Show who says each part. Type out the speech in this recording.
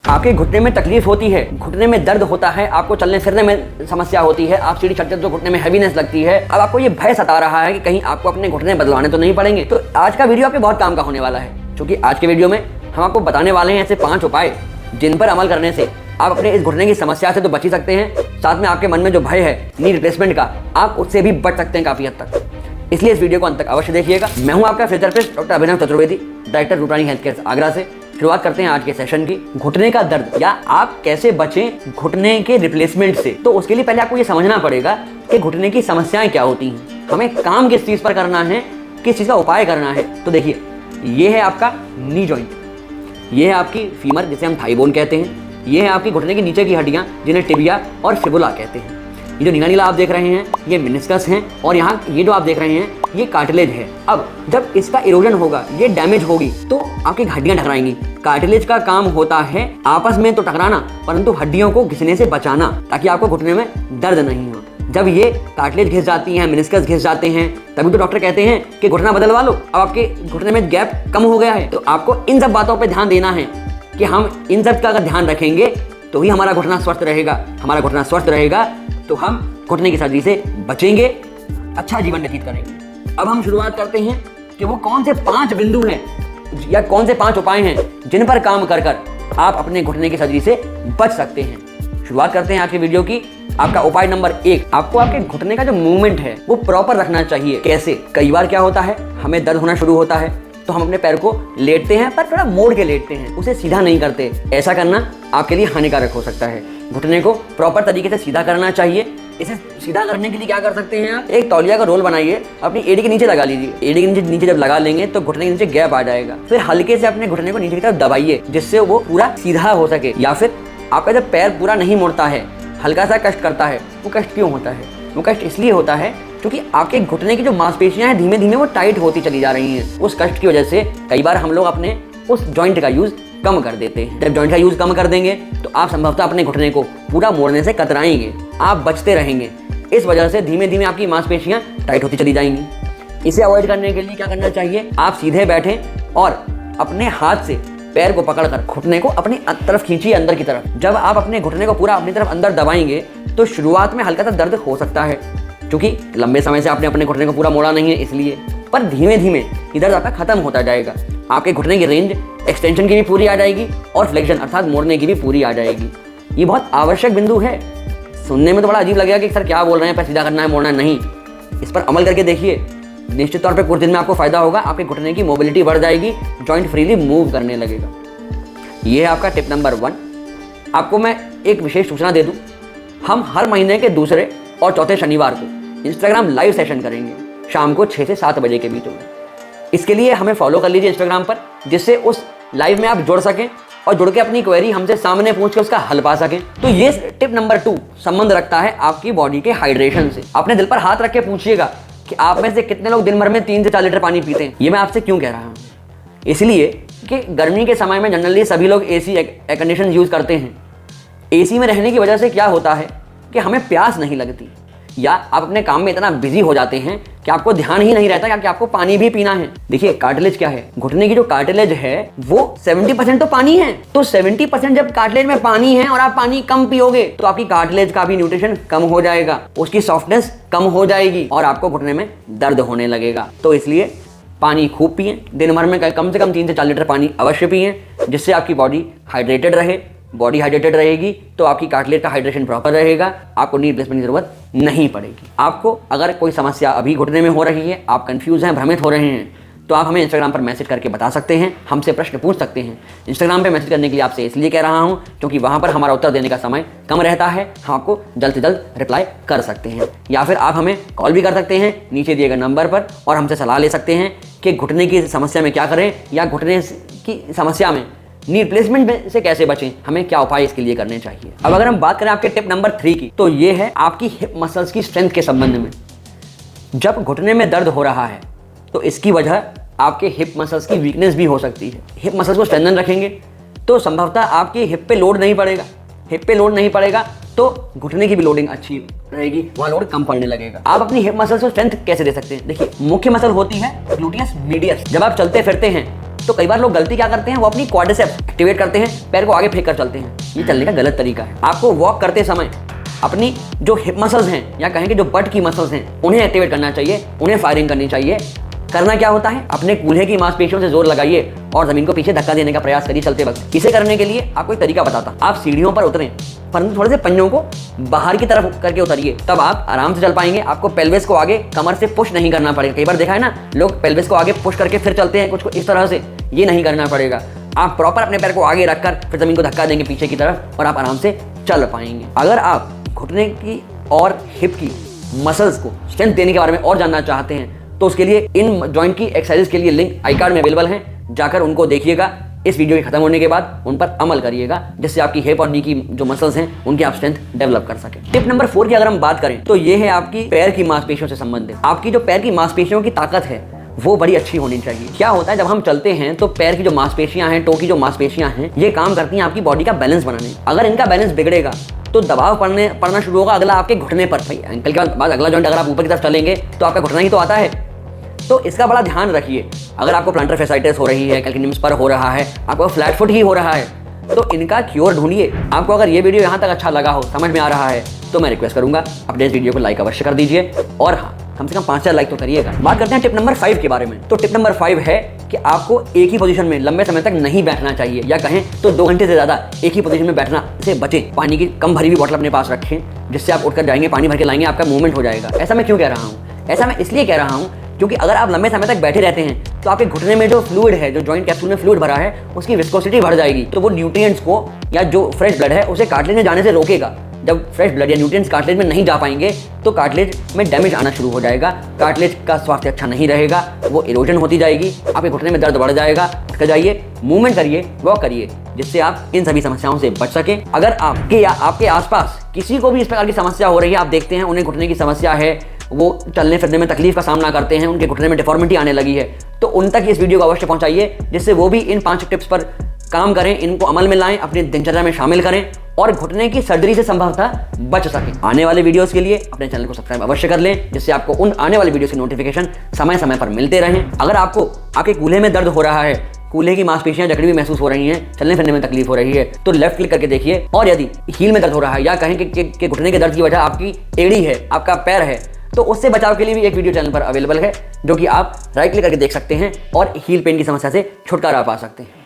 Speaker 1: आपके घुटने में तकलीफ होती है, घुटने में दर्द होता है, आपको चलने फिरने में समस्या होती है, आप सीढ़ी चढ़ते तो घुटने में हैवीनेस लगती है, अब आपको ये भय सता रहा है कि कहीं आपको अपने घुटने बदलवाने तो नहीं पड़ेंगे, तो आज का वीडियो आपके बहुत काम का होने वाला है। क्योंकि आज के वीडियो में हम आपको बताने वाले हैं ऐसे 5 उपाय जिन पर अमल करने से आप अपने इस घुटने की समस्या से तो बच ही सकते हैं, साथ में आपके मन में जो भय है नी रिप्लेसमेंट का, आप उससे भी बच सकते हैं काफी हद तक। इसलिए इस वीडियो को अंत तक अवश्य देखिएगा। मैं हूं आपका physiotherapist doctor Abhinav Chaturvedi, director रूटरानी हेल्थ केयर आगरा से। शुरुआत करते हैं आज के सेशन की। घुटने का दर्द या आप कैसे बचें घुटने के रिप्लेसमेंट से। तो उसके लिए पहले आपको ये समझना पड़ेगा कि घुटने की समस्याएं क्या होती हैं, हमें काम किस चीज़ पर करना है, किस चीज़ का उपाय करना है। तो देखिए, ये है आपका नी जॉइंट, ये है आपकी फीमर जिसे हम थाई बोन कहते हैं, ये है आपकी घुटने की नीचे की हड्डियाँ जिन्हें टिबिया और फिबुला कहते हैं। ये जो नीला नीला आप देख रहे हैं ये मेनिस्कस हैं, और यहाँ ये जो आप देख रहे हैं ये कार्टिलेज है। अब जब इसका इरोजन होगा, ये डैमेज होगी तो आपकी हड्डियां टकराएंगी। कार्टिलेज का काम होता है आपस में तो टकराना, परंतु हड्डियों को घिसने से बचाना, ताकि आपको घुटने में दर्द नहीं हो। जब ये कार्टिलेज घिस जाती हैं, मेनिस्कस घिस जाते हैं, तभी तो डॉक्टर कहते हैं कि घुटना बदलवा लो, अब आपके घुटने में गैप कम हो गया है। तो आपको इन सब बातों पर ध्यान देना है कि हम इन सब का अगर ध्यान रखेंगे तो ही हमारा घुटना स्वस्थ रहेगा। हमारा घुटना स्वस्थ रहेगा तो हम घुटने की सर्जरी से बचेंगे, अच्छा जीवन व्यतीत करेंगे। अब हम शुरुआत करते हैं कि वो कौन से 5 बिंदु हैं या कौन से 5 उपाय हैं जिन पर काम कर आप अपने घुटने की सर्जरी से बच सकते हैं। शुरुआत करते हैं आज की वीडियो की। आपका उपाय नंबर 1, आपको आपके घुटने का जो मूवमेंट है वो प्रॉपर रखना चाहिए। कैसे? कई बार क्या होता है, हमें दर्द होना शुरू होता है तो हम अपने पैर को लेटते हैं पर थोड़ा मोड़ के लेटते हैं, उसे सीधा नहीं करते। ऐसा करना आपके लिए हानिकारक हो सकता है। घुटने को प्रॉपर तरीके से सीधा करना चाहिए। इसे सीधा करने के लिए क्या कर सकते हैं आप, एक तौलिया का रोल बनाइए, अपनी एड़ी के नीचे लगा लीजिए। एड़ी के नीचे जब लगा लेंगे तो घुटने के नीचे गैप आ जाएगा। फिर हल्के से अपने घुटने को नीचे की तरफ दबाइए जिससे वो पूरा सीधा हो सके। या फिर आपका जब पैर पूरा नहीं मुड़ता है, हल्का सा कष्ट करता है, वो कष्ट क्यों होता है? वो कष्ट इसलिए होता है क्योंकि आपके घुटने की जो मांसपेशियां हैं धीमे धीमे वो टाइट होती चली जा रही हैं। उस कष्ट की वजह से कई बार हम लोग अपने उस जॉइंट का यूज कम कर देते हैं। जब जॉइंट का यूज कम कर देंगे तो आप संभवतः अपने घुटने को पूरा मोड़ने से कतराएंगे, आप बचते रहेंगे। इस वजह से धीमे धीमे आपकी मांसपेशियां टाइट होती चली जाएंगी। इसे अवॉइड करने के लिए क्या करना चाहिए, आप सीधे बैठें और अपने हाथ से पैर को पकड़कर घुटने को अपनी तरफ खींचिए, अंदर की तरफ। जब आप अपने घुटने को पूरा अपनी तरफ अंदर दबाएंगे तो शुरुआत में हल्का सा दर्द हो सकता है, क्योंकि लंबे समय से आपने अपने घुटने को पूरा मोड़ा नहीं है इसलिए। पर धीमे धीमे ये दर्द आपका खत्म होता जाएगा। आपके घुटने की रेंज एक्सटेंशन की भी पूरी आ जाएगी और फ्लेक्शन अर्थात मोड़ने की भी पूरी आ जाएगी। ये बहुत आवश्यक बिंदु है। सुनने में तो बड़ा अजीब लगेगा कि सर क्या बोल रहे हैं, पैर सीधा करना है, मोड़ना नहीं। इस पर अमल करके देखिए, निश्चित तौर पे कुछ दिन में आपको फायदा होगा। आपके घुटने की मोबिलिटी बढ़ जाएगी, जॉइंट फ्रीली मूव करने लगेगा। ये है आपका टिप नंबर 1। आपको मैं एक विशेष सूचना दे दूं, हम हर महीने के दूसरे और चौथे शनिवार को इंस्टाग्राम लाइव सेशन करेंगे शाम को 6 से 7 बजे के बीच में। इसके लिए हमें फॉलो कर लीजिए इंस्टाग्राम पर, जिससे उस लाइव में आप जुड़ सकें और जुड़ के अपनी क्वेरी हमसे सामने पूछ के उसका हल पा सकें। तो ये टिप नंबर 2 संबंध रखता है आपकी बॉडी के हाइड्रेशन से। अपने दिल पर हाथ रख के पूछिएगा कि आप में से कितने लोग दिन भर में 3 से 4 लीटर पानी पीते हैं। ये मैं आपसे क्यों कह रहा हूँ, इसलिए कि गर्मी के समय में जनरली सभी लोग एसी एयर कंडीशन यूज करते हैं। एसी में रहने की वजह से क्या होता है कि हमें प्यास नहीं लगती, या आप अपने काम में इतना बिजी हो जाते हैं कि आपको ध्यान ही नहीं रहता कि आपको पानी भी पीना है। देखिए, कार्टिलेज क्या है, घुटने की जो कार्टिलेज है वो 70% तो पानी है। तो 70% जब कार्टिलेज में पानी है और आप पानी कम पियोगे तो आपकी कार्टिलेज का भी न्यूट्रिशन कम हो जाएगा, उसकी सॉफ्टनेस कम हो जाएगी और आपको घुटने में दर्द होने लगेगा। तो इसलिए पानी खूब पिएं, दिन भर में कम से कम 3 से 4 लीटर पानी अवश्य पिएं, जिससे आपकी बॉडी हाइड्रेटेड रहे। बॉडी हाइड्रेटेड रहेगी तो आपकी कार्टिलेज का हाइड्रेशन प्रॉपर रहेगा, आपको नी रिप्लेसमेंट की जरूरत नहीं पड़ेगी। आपको अगर कोई समस्या अभी घुटने में हो रही है, आप कंफ्यूज हैं, भ्रमित हो रहे हैं, तो आप हमें इंस्टाग्राम पर मैसेज करके बता सकते हैं, हमसे प्रश्न पूछ सकते हैं। इंस्टाग्राम पे मैसेज करने के लिए आपसे इसलिए कह रहा हूँ क्योंकि वहाँ पर हमारा उत्तर देने का समय कम रहता है, हम आपको जल्द से जल्द रिप्लाई कर सकते हैं। या फिर आप हमें कॉल भी कर सकते हैं नीचे दिए गए नंबर पर और हमसे सलाह ले सकते हैं कि घुटने की समस्या में क्या करें या घुटने की समस्या में नी रिप्लेसमेंट से कैसे बचें, हमें क्या उपाय इसके लिए करने चाहिए। अब अगर हम बात करें आपके टिप नंबर 3 की, तो ये है आपकी हिप मसल्स की स्ट्रेंथ के संबंध में। जब घुटने में दर्द हो रहा है तो इसकी वजह आपके हिप मसल्स की वीकनेस भी हो सकती है। हिप मसल्स को स्ट्रेंथन रखेंगे तो संभवतः आपकी हिप पे लोड नहीं पड़ेगा। हिप पे लोड नहीं पड़ेगा तो घुटने की भी लोडिंग अच्छी रहेगी, वहाँ लोड कम पड़ने लगेगा। आप अपनी हिप मसल्स को स्ट्रेंथ कैसे दे सकते हैं? देखिए, मुख्य मसल होती है ग्लूटियस मीडियस। जब आप चलते फिरते हैं तो कई बार लोग गलती क्या करते हैं, वो अपनी क्वाड्रिसेप्स एक्टिवेट करते हैं, पैर को आगे फेंक कर चलते हैं। ये चलने का गलत तरीका है। आपको वॉक करते समय अपनी जो हिप मसल्स हैं या कहें कि जो बट की मसल्स हैं उन्हें एक्टिवेट करना चाहिए, उन्हें फायरिंग करनी चाहिए। करना क्या होता है, अपने कूल्हे की मांसपेशियों से जोर लगाइए और जमीन को पीछे धक्का देने का प्रयास करिए चलते वक्त। इसे करने के लिए आपको एक तरीका बताता हूं। आप सीढ़ियों पर उतरें, परंतु थोड़े से पंजों को बाहर की तरफ करके उतरिए, तब आप आराम से चल पाएंगे। आपको पेल्विस को आगे कमर से पुश नहीं करना पड़ेगा। कई बार देखा है ना, लोग पेल्विस को आगे पुश करके फिर चलते हैं कुछ इस तरह से, ये नहीं करना पड़ेगा। आप प्रॉपर अपने पैर को आगे रखकर फिर जमीन को धक्का देंगे पीछे की तरफ और आप आराम से चल पाएंगे। अगर आप घुटने की और हिप की मसल्स को स्ट्रेंथ देने के बारे में और जानना चाहते हैं तो उसके लिए इन जॉइंट की एक्सरसाइज के लिए लिंक आई कार्ड में अवेलेबल हैं, जाकर उनको देखिएगा। इस वीडियो के खत्म होने के बाद उन पर अमल करिएगा, जिससे आपकी हिप और नी की जो मसल्स हैं उनकी आप स्ट्रेंथ डेवलप कर सकें। टिप नंबर 4 की अगर हम बात करें तो ये है आपकी पैर की मांसपेशियों से संबंधित। आपकी जो पैर की मांसपेशियों की ताकत है वो बड़ी अच्छी होनी चाहिए। क्या होता है, जब हम चलते हैं तो पैर की जो मांसपेशियां हैं, टो की जो मांसपेशियां हैं, ये काम करती हैं आपकी बॉडी का बैलेंस बनाने। अगर इनका बैलेंस बिगड़ेगा तो दबाव पड़ना शुरू होगा अगला आपके घुटने पर। भाई एंकल के बाद अगला जॉइंट अगर आप ऊपर की तरफ चलेंगे तो आपका घुटना ही तो आता है। तो इसका बड़ा ध्यान रखिए। अगर आपको प्लांटर फेसाइटिस हो रही है, कैल्किनियम स्पर हो रहा है, आपको फ्लैट फुट ही हो रहा है, तो इनका क्योर ढूंढिए। आपको अगर ये वीडियो यहाँ तक अच्छा लगा हो, समझ में आ रहा है, तो मैं रिक्वेस्ट करूंगा अपने इस वीडियो को लाइक अवश्य कर दीजिए और हाँ, कम से कम 5,000 लाइक तो करिएगा। बात करते हैं टिप नंबर 5 के बारे में। तो टिप नंबर 5 है कि आपको एक ही पोजीशन में लंबे समय तक नहीं बैठना चाहिए, या कहें तो 2 घंटे से ज्यादा एक ही पोजीशन में बैठना से बचें। पानी की कम भरी हुई बोतल अपने पास रखें, जिससे आप उठकर जाएंगे, पानी भर के लाएंगे, आपका मूवमेंट हो जाएगा। ऐसा मैं क्यों कह रहा हूँ? ऐसा मैं इसलिए कह रहा हूँ क्योंकि अगर आप लंबे समय तक बैठे रहते हैं तो आपके घुटने में जो फ्लूइड है, जो जॉइंट कैप्सूल में फ्लूइड भरा है, उसकी विस्कोसिटी बढ़ जाएगी। तो वो न्यूट्रिएंट्स को या जो फ्रेश ब्लड है उसे कार्टिलेज में जाने से रोकेगा। जब फ्रेश ब्लड या न्यूट्रिएंट्स कार्टिलेज में नहीं जा पाएंगे तो कार्टिलेज में डैमेज आना शुरू हो जाएगा, कार्टिलेज का स्वास्थ्य अच्छा नहीं रहेगा, वो इरोजन होती जाएगी, आपके घुटने में दर्द बढ़ जाएगा। उठ जाइए, मूवमेंट करिए, वॉक करिए, जिससे आप इन सभी समस्याओं से बच सके। अगर आपके या आपके आसपास किसी को भी इस प्रकार की समस्या हो रही है, आप देखते हैं उन्हें घुटने की समस्या है, वो चलने फिरने में तकलीफ का सामना करते हैं, उनके घुटने में डिफॉर्मिटी आने लगी है, तो उन तक इस वीडियो को अवश्य पहुंचाइए, जिससे वो भी इन 5 टिप्स पर काम करें, इनको अमल में लाएं, अपनी दिनचर्या में शामिल करें और घुटने की सर्जरी से संभवतः बच सकें। आने वाले वीडियोस के लिए अपने चैनल को सब्सक्राइब अवश्य कर लें, जिससे आपको उन आने वाले वीडियोस की नोटिफिकेशन समय समय पर मिलते रहें। अगर आपको आपके कूल्हे में दर्द हो रहा है, कूल्हे की मांसपेशियां जकड़ी हुई महसूस हो रही हैं, चलने फिरने में तकलीफ हो रही है, तो लेफ्ट क्लिक करके देखिए। और यदि हील में दर्द हो रहा है या कहें कि घुटने के दर्द की वजह आपकी एड़ी है, आपका पैर है, तो उससे बचाव के लिए भी एक वीडियो चैनल पर अवेलेबल है, जो कि आप राइट क्लिक करके देख सकते हैं और हील पेन की समस्या से छुटकारा पा सकते हैं।